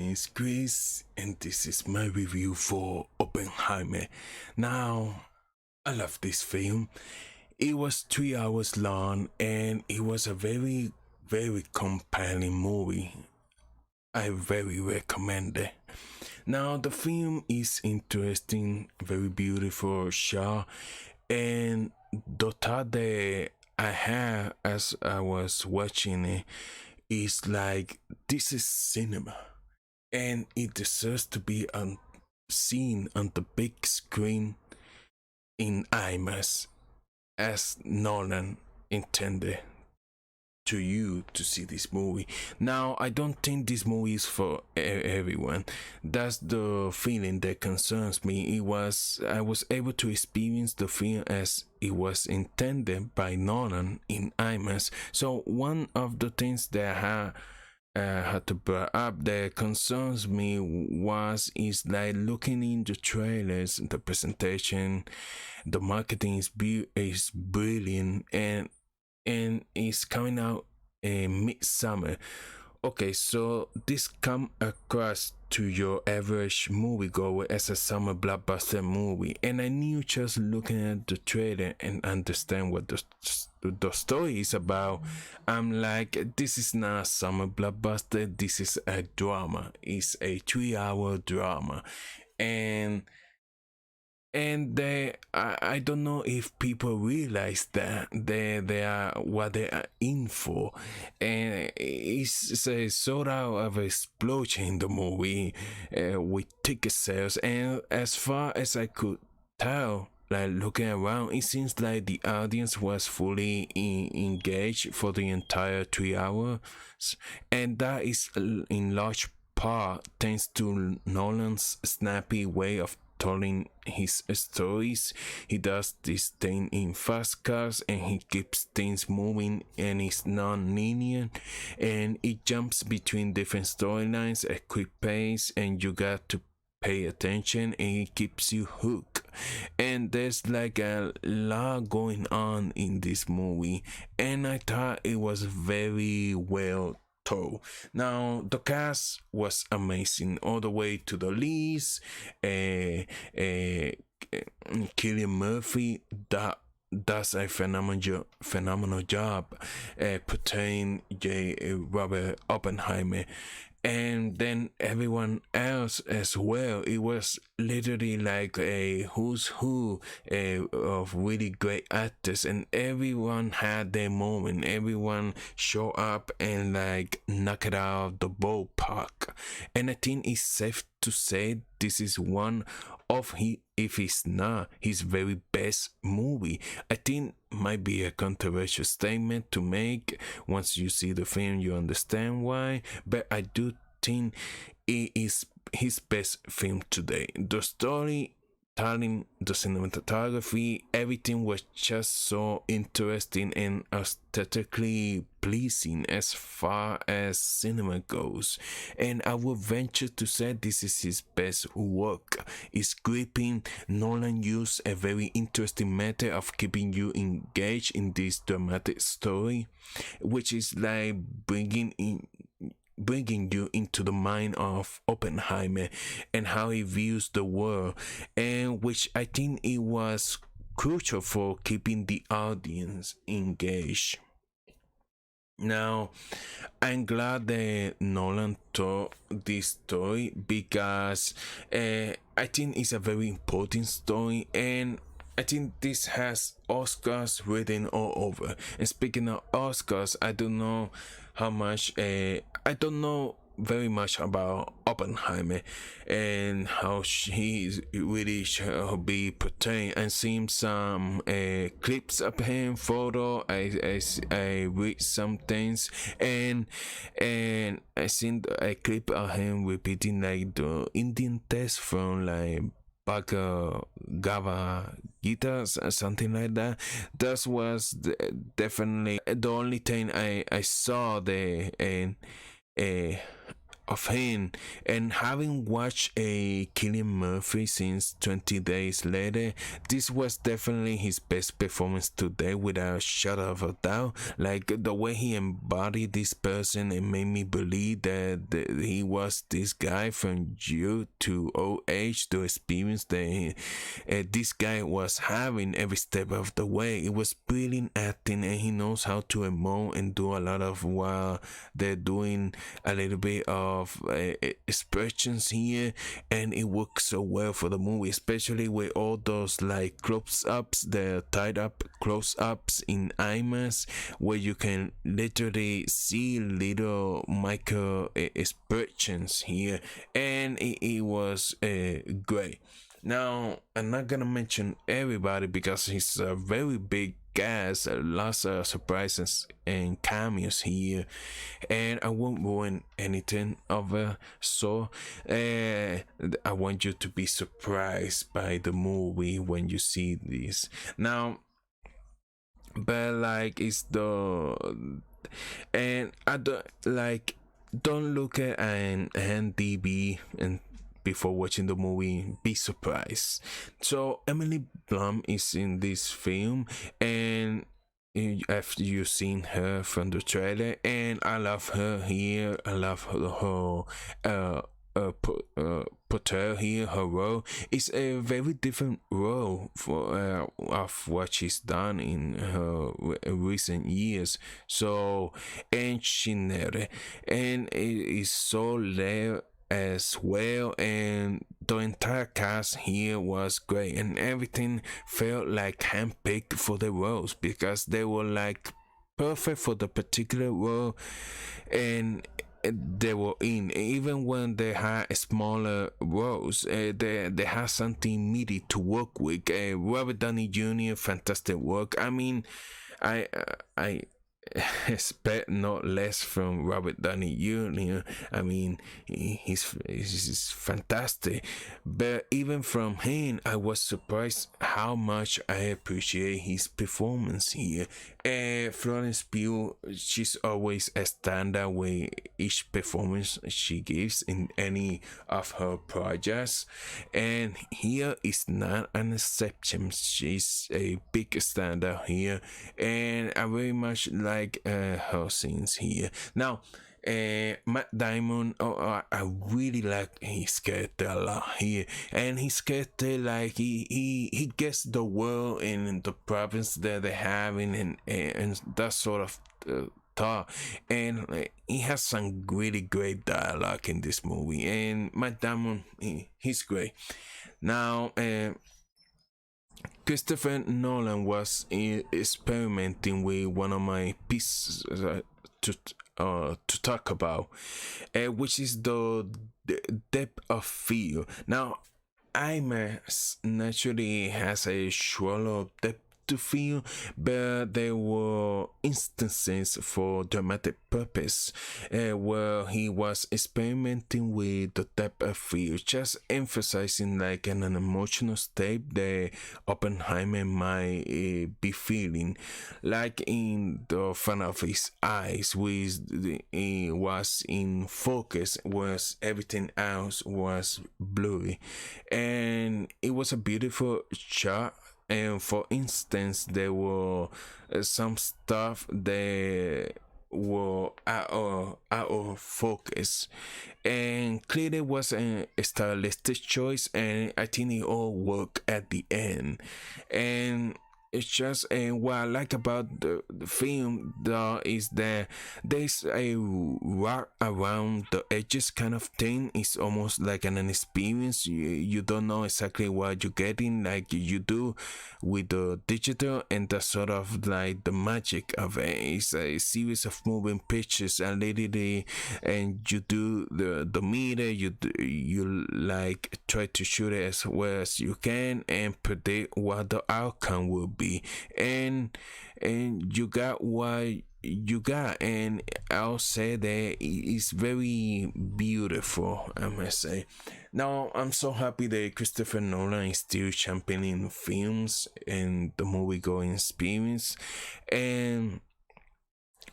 name is Chris, and this is my review for Oppenheimer. Now, I love this film. It was 3 hours long, and it was a very, very compelling movie. I very recommend it. Now, the film is interesting, very beautiful shot, and the thought that I had as I was watching it is like, this is cinema and it deserves to be seen on the big screen in IMAX as Nolan intended to you to see this movie. Now, I don't think this movie is for everyone. That's the feeling that concerns me. I was able to experience the film as it was intended by Nolan in IMAX. So one of the things that I had to bring up that concerns me is like looking in the trailers, the presentation, the marketing is brilliant, and it's coming out in midsummer. Okay, so this come across to your average moviegoer as a summer blockbuster movie, and I knew just looking at the trailer and understand what the story is about. I'm like, this is not a summer blockbuster. This is a drama. It's a 3 hour drama, and I don't know if people realize that they are what they are in for, and it's a sort of explosion in the movie with ticket sales. And as far as I could tell, like looking around, it seems like the audience was fully engaged for the entire 3 hours, and that is in large part thanks to Nolan's snappy way of telling his stories. He does this thing in fast cars, and he keeps things moving, and it's non-linear, and it jumps between different storylines at quick pace, and you got to pay attention, and it keeps you hooked. And there's like a lot going on in this movie, and I thought it was very well. Now, the cast was amazing all the way to the leads. Cillian Murphy that does a phenomenal job portraying Robert Oppenheimer, and then everyone else as well. It was literally like a who's who of really great actors, and everyone had their moment. Everyone show up and like knock it out of the ballpark, and I think it's safe to say this is one of if it's not his very best movie. I think might be a controversial statement to make. Once you see the film, you understand why, but I do think it is his best film today. The story telling, the cinematography, everything was just so interesting and aesthetically pleasing as far as cinema goes, and I would venture to say this is his best work. It's gripping. Nolan used a very interesting method of keeping you engaged in this dramatic story, which is like bringing you into the mind of Oppenheimer and how he views the world, and which I think it was crucial for keeping the audience engaged. Now, I'm glad that Nolan told this story because I think it's a very important story, and I think this has Oscars written all over. And speaking of Oscars, I don't know how much. I don't know very much about Oppenheimer and how he really shall be portrayed. And seen some clips of him, photo. I read some things, and I seen a clip of him repeating like the Indian test from like Gava guitars or something like that. That was definitely the only thing I saw there, and of him, and having watched a Killian Murphy since 20 days later, this was definitely his best performance today without a shadow of a doubt. Like the way he embodied this person, it made me believe that he was this guy from youth to old age to experience that this guy was having every step of the way. It was brilliant acting, and he knows how to emote and do a lot of while they're doing a little bit of expressions here, and it works so well for the movie, especially with all those like close-ups, the tied up close-ups in IMAX, where you can literally see little micro expressions here, and it was great. Now, I'm not gonna mention everybody because it's a very big cast, lots of surprises and cameos here, and I won't ruin anything of it. So, I want you to be surprised by the movie when you see this. Now, but like it's the and I don't look at an NDB and before watching the movie, be surprised. So Emily Blunt is in this film, and after you've seen her from the trailer, and I love her here. I love her portrayal here. Her role is a very different role for of what she's done in her recent years. So, and she nailed it, and it is so there as well, and the entire cast here was great, and everything felt like handpicked for the roles because they were like perfect for the particular role, and they were in, even when they had smaller roles, they had something meaty to work with. Robert Downey Jr., fantastic work. I mean, I expect not less from Robert Downey Jr. I mean, he's fantastic, but even from him, I was surprised how much I appreciate his performance here. Florence Pugh, she's always a standout with each performance she gives in any of her projects, and here is not an exception. She's a big standout here, and I very much like her scenes here. Now, Matt Damon, I really like his character a lot here, and his character, like he gets the world and the problems that they're having, and that sort of thought, and he has some really great dialogue in this movie, and Matt Damon, he's great. Now, Christopher Nolan was experimenting with one of my pieces to talk about, which is the depth of field. Now, IMAX naturally has a shallow depth to feel, but there were instances for dramatic purpose where he was experimenting with the depth of field, just emphasizing like an emotional state that Oppenheimer might be feeling, like in the front of his eyes, which was in focus, whereas everything else was blurry, and it was a beautiful shot. And for instance, there were some stuff that were out of focus, and clearly was a stylistic choice, and I think it all worked at the end. And it's just, and what I like about the film though is that there's a rock around the edges kind of thing. It's almost like an experience. You don't know exactly what you're getting, like you do with the digital, and that's sort of like the magic of it. It's a series of moving pictures, and literally, and you do the meter, you like try to shoot it as well as you can and predict what the outcome will be, and you got what you got, and I'll say that it's very beautiful, I must say. Now, I'm so happy that Christopher Nolan is still championing films and the movie going experience, and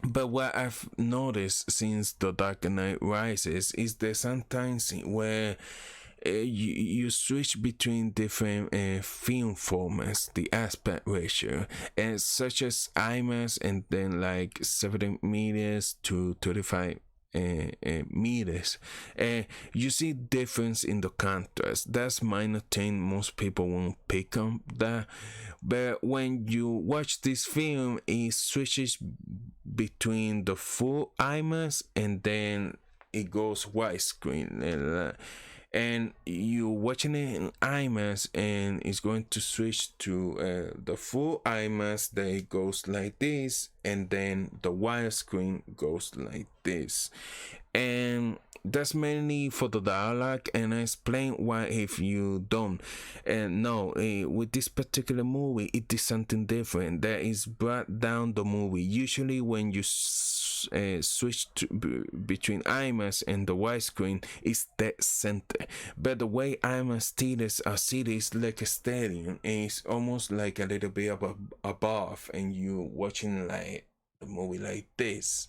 But what I've noticed since The Dark Knight Rises is there sometimes where you switch between different film formats, the aspect ratio, and such as IMAX and then like 70 meters to 35 meters. You see difference in the contrast. That's minor thing most people won't pick up that. But when you watch this film, it switches between the full IMAX and then it goes widescreen, and you watching it in IMAX and it's going to switch to the full IMAX. Then it goes like this, and then the widescreen goes like this, and that's mainly for the dialogue, and I explain why if you don't. And no, with this particular movie it is something different that is brought down the movie. Usually when you switch between IMAX and the widescreen, it's dead center, but the way IMAX theaters are seated is like a stadium, and it's almost like a little bit above, and you watching like the movie like this.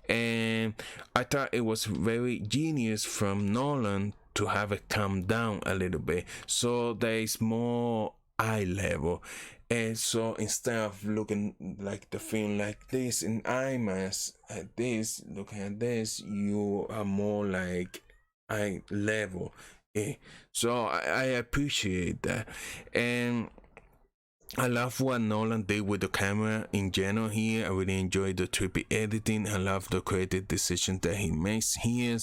And I thought it was very genius from Nolan to have it come down a little bit, so there is more eye level. And so instead of looking like the film like this in IMAX, at this, looking at this, you are more like eye level. So I appreciate that. And I love what Nolan did with the camera in general here. I really enjoyed the trippy editing. I love the creative decisions that he makes here.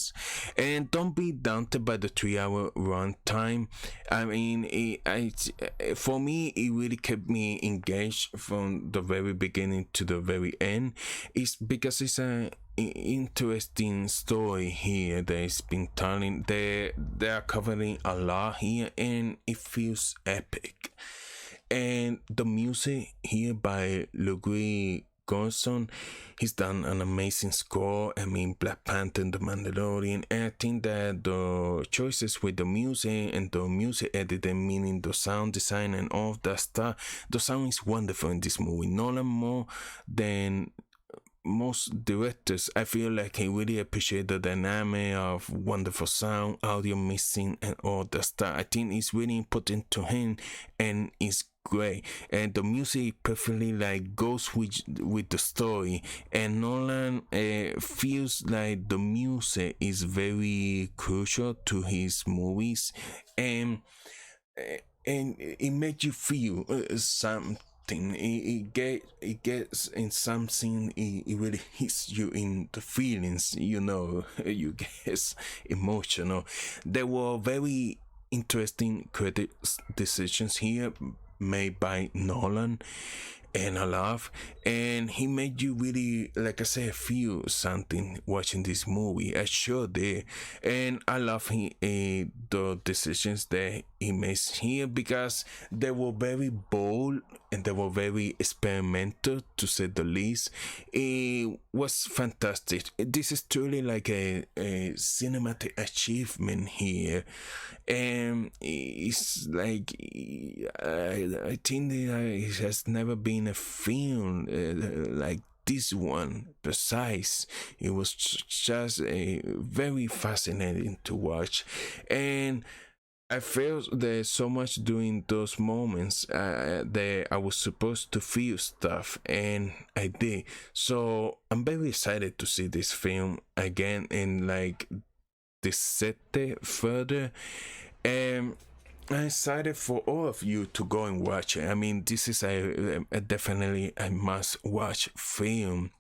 And don't be daunted by the 3 hour runtime. I mean, for me, it really kept me engaged from the very beginning to the very end. It's because it's an interesting story here that is being telling. They are covering a lot here, and it feels epic. And the music here by Ludwig Göransson, he's done an amazing score. I mean, Black Panther and The Mandalorian. And I think that the choices with the music and the music editing, meaning the sound design and all of that stuff, the sound is wonderful in this movie. Nolan, more than most directors, I feel like he really appreciated the dynamic of wonderful sound, audio mixing, and all that stuff. I think it's really important to him, and it's great. And the music perfectly like goes with the story. And Nolan feels like the music is very crucial to his movies, and and it makes you feel something. It gets in something. It really hits you in the feelings. You get emotional. There were very interesting creative decisions here made by Nolan, and I love, and he made you really, like I said, feel something watching this movie. I sure did. And I love the decisions that he makes here, because they were very bold and they were very experimental, to say the least. It was fantastic. This is truly like a cinematic achievement here, and it's like I think that it has never been a film like this one precise. It was just very fascinating to watch, and I felt there's so much during those moments that I was supposed to feel stuff, and I did. So I'm very excited to see this film again and like dissect it further. And I'm excited for all of you to go and watch it. I mean, this is a definitely a must-watch film.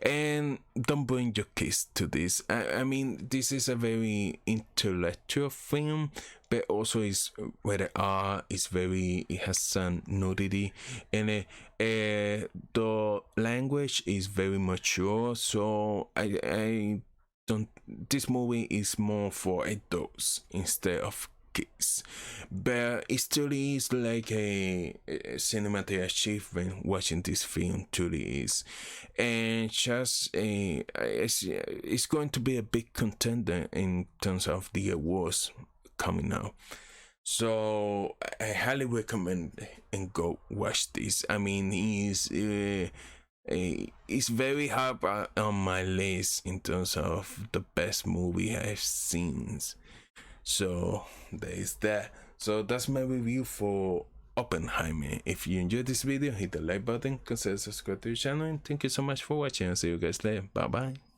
And don't bring your kids to this. I mean, this is a very intellectual film, but also is where R is very. It has some nudity, and the language is very mature. So I don't. This movie is more for adults instead of kids, but it still is like a cinematic achievement. Watching this film truly is, and just it's going to be a big contender in terms of the awards coming out. So I highly recommend and go watch this. I mean, he's It's very high on my list in terms of the best movie I've seen. So there's that. So that's my review for Oppenheimer. If you enjoyed this video, hit the like button, consider subscribe to the channel, and thank you so much for watching. I'll see you guys later. Bye bye.